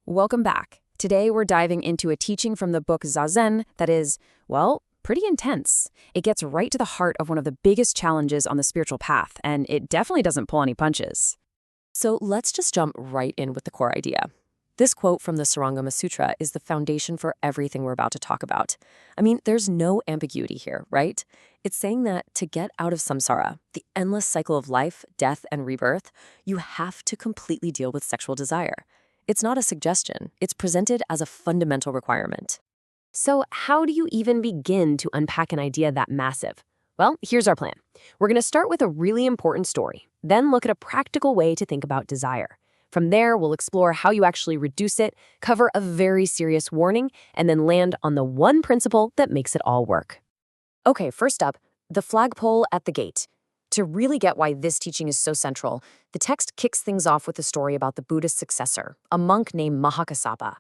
Welcome back. Today we're diving into a teaching from the book Zazen that is, well, pretty intense. It gets right to the heart of one of the biggest challenges on the spiritual path, and it definitely doesn't pull any punches. So let's just jump right in with the core idea. This quote from the Sarangama Sutra is the foundation for everything we're about to talk about. I mean, there's no ambiguity here, right? It's saying that to get out of samsara, the endless cycle of life, death, and rebirth, you have to completely deal with sexual desire. It's not a suggestion. It's presented as a fundamental requirement. So how do you even begin to unpack an idea that massive? Well, here's our plan. We're going to start with a really important story, then look at a practical way to think about desire. From there, we'll explore how you actually reduce it, cover a very serious warning, and then land on the one principle that makes it all work. Okay, first up, the flagpole at the gate. To really get why this teaching is so central, the text kicks things off with a story about the Buddha's successor, a monk named Mahakassapa.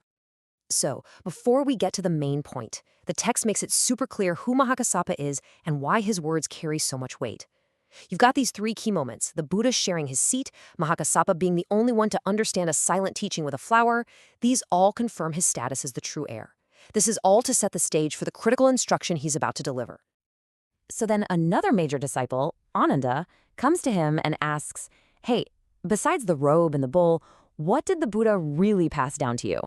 So, before we get to the main point, the text makes it super clear who Mahakassapa is and why his words carry so much weight. You've got these three key moments: the Buddha sharing his seat, Mahakassapa being the only one to understand a silent teaching with a flower. These all confirm his status as the true heir. This is all to set the stage for the critical instruction he's about to deliver. So then another major disciple, Ananda, comes to him and asks, hey, besides the robe and the bowl, what did the Buddha really pass down to you?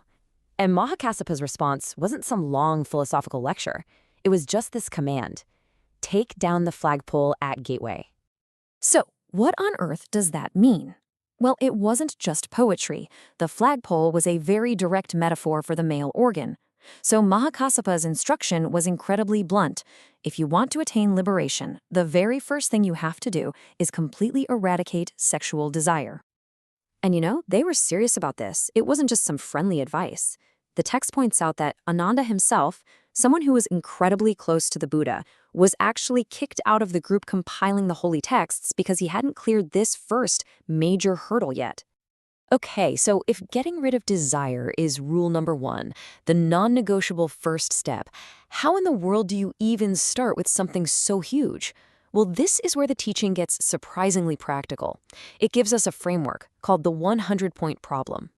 And Mahakassapa's response wasn't some long philosophical lecture. It was just this command: take down the flagpole at gateway. So, what on earth does that mean? Well, it wasn't just poetry. The flagpole was a very direct metaphor for the male organ. So Mahakassapa's instruction was incredibly blunt. If you want to attain liberation, the very first thing you have to do is completely eradicate sexual desire. And they were serious about this. It wasn't just some friendly advice. The text points out that Ananda himself, someone who was incredibly close to the Buddha, was actually kicked out of the group compiling the holy texts because he hadn't cleared this first major hurdle yet. Okay, so if getting rid of desire is rule number one, the non-negotiable first step, how in the world do you even start with something so huge? Well, this is where the teaching gets surprisingly practical. It gives us a framework called the 100-point problem.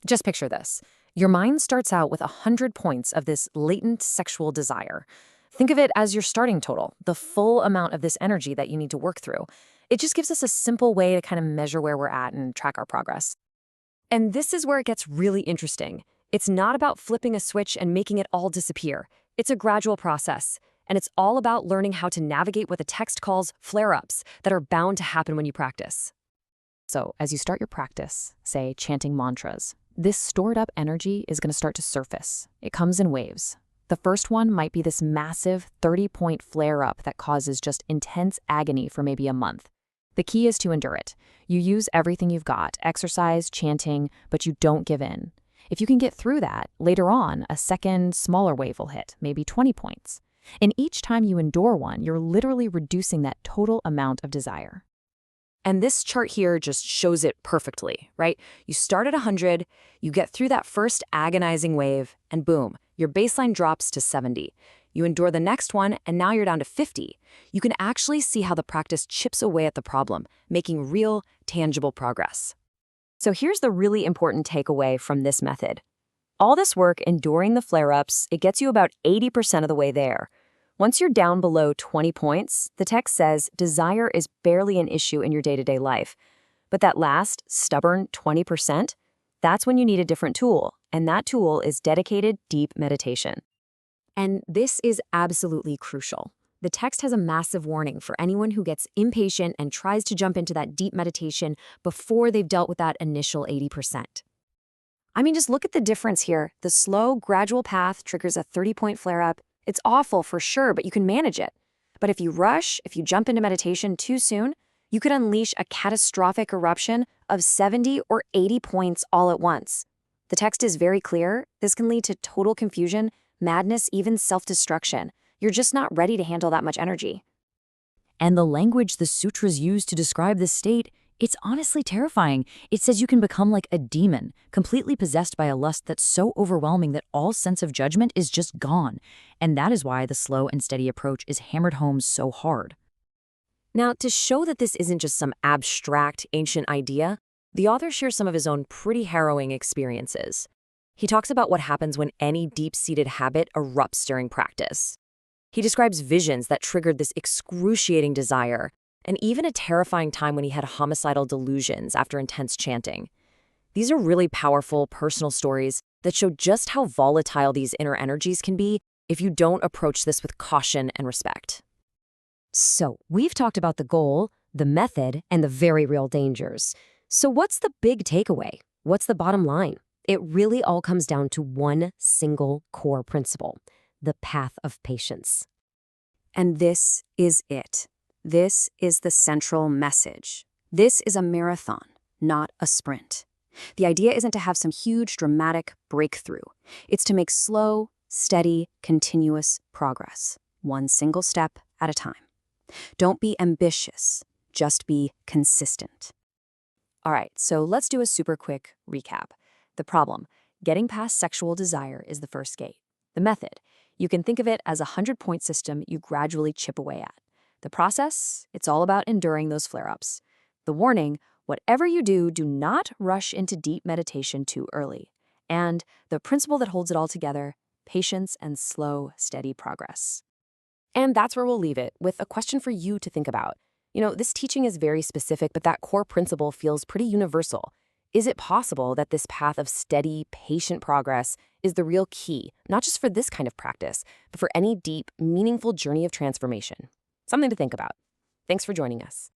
Just picture this. Your mind starts out with 100 points of this latent sexual desire. Think of it as your starting total, the full amount of this energy that you need to work through. It just gives us a simple way to kind of measure where we're at and track our progress. And this is where it gets really interesting. It's not about flipping a switch and making it all disappear. It's a gradual process. And it's all about learning how to navigate what the text calls flare-ups that are bound to happen when you practice. So, as you start your practice, say chanting mantras, this stored up energy is going to start to surface. It comes in waves. The first one might be this massive 30-point flare-up that causes just intense agony for maybe a month. The key is to endure it. You use everything you've got, exercise, chanting, but you don't give in. If you can get through that, later on, a second, smaller wave will hit, maybe 20 points. And each time you endure one, you're literally reducing that total amount of desire. And this chart here just shows it perfectly, right? You start at 100, you get through that first agonizing wave, and boom, your baseline drops to 70. You endure the next one, and now you're down to 50. You can actually see how the practice chips away at the problem, making real, tangible progress. So here's the really important takeaway from this method. All this work enduring the flare-ups, it gets you about 80% of the way there. Once you're down below 20 points, the text says desire is barely an issue in your day-to-day life. But that last, stubborn 20%, that's when you need a different tool, and that tool is dedicated deep meditation. And this is absolutely crucial. The text has a massive warning for anyone who gets impatient and tries to jump into that deep meditation before they've dealt with that initial 80%. I mean, just look at the difference here. The slow, gradual path triggers a 30-point flare-up. It's awful for sure, but you can manage it. But if you rush, if you jump into meditation too soon, you could unleash a catastrophic eruption of 70 or 80 points all at once. The text is very clear. This can lead to total confusion, madness, even self-destruction. You're just not ready to handle that much energy. And the language the sutras use to describe this state, it's honestly terrifying. It says you can become like a demon, completely possessed by a lust that's so overwhelming that all sense of judgment is just gone. And that is why the slow and steady approach is hammered home so hard. Now, to show that this isn't just some abstract, ancient idea, the author shares some of his own pretty harrowing experiences. He talks about what happens when any deep-seated habit erupts during practice. He describes visions that triggered this excruciating desire, and even a terrifying time when he had homicidal delusions after intense chanting. These are really powerful, personal stories that show just how volatile these inner energies can be if you don't approach this with caution and respect. So, we've talked about the goal, the method, and the very real dangers. So what's the big takeaway? What's the bottom line? It really all comes down to one single core principle: the path of patience. And this is it. This is the central message. This is a marathon, not a sprint. The idea isn't to have some huge, dramatic breakthrough. It's to make slow, steady, continuous progress, one single step at a time. Don't be ambitious, just be consistent. All right, so let's do a super quick recap. The problem: getting past sexual desire is the first gate. The method: you can think of it as a 100-point system you gradually chip away at. The process: it's all about enduring those flare-ups. The warning: whatever you do, do not rush into deep meditation too early. And the principle that holds it all together: patience and slow, steady progress. And that's where we'll leave it, with a question for you to think about. This teaching is very specific, but that core principle feels pretty universal. Is it possible that this path of steady, patient progress is the real key, not just for this kind of practice, but for any deep, meaningful journey of transformation? Something to think about. Thanks for joining us.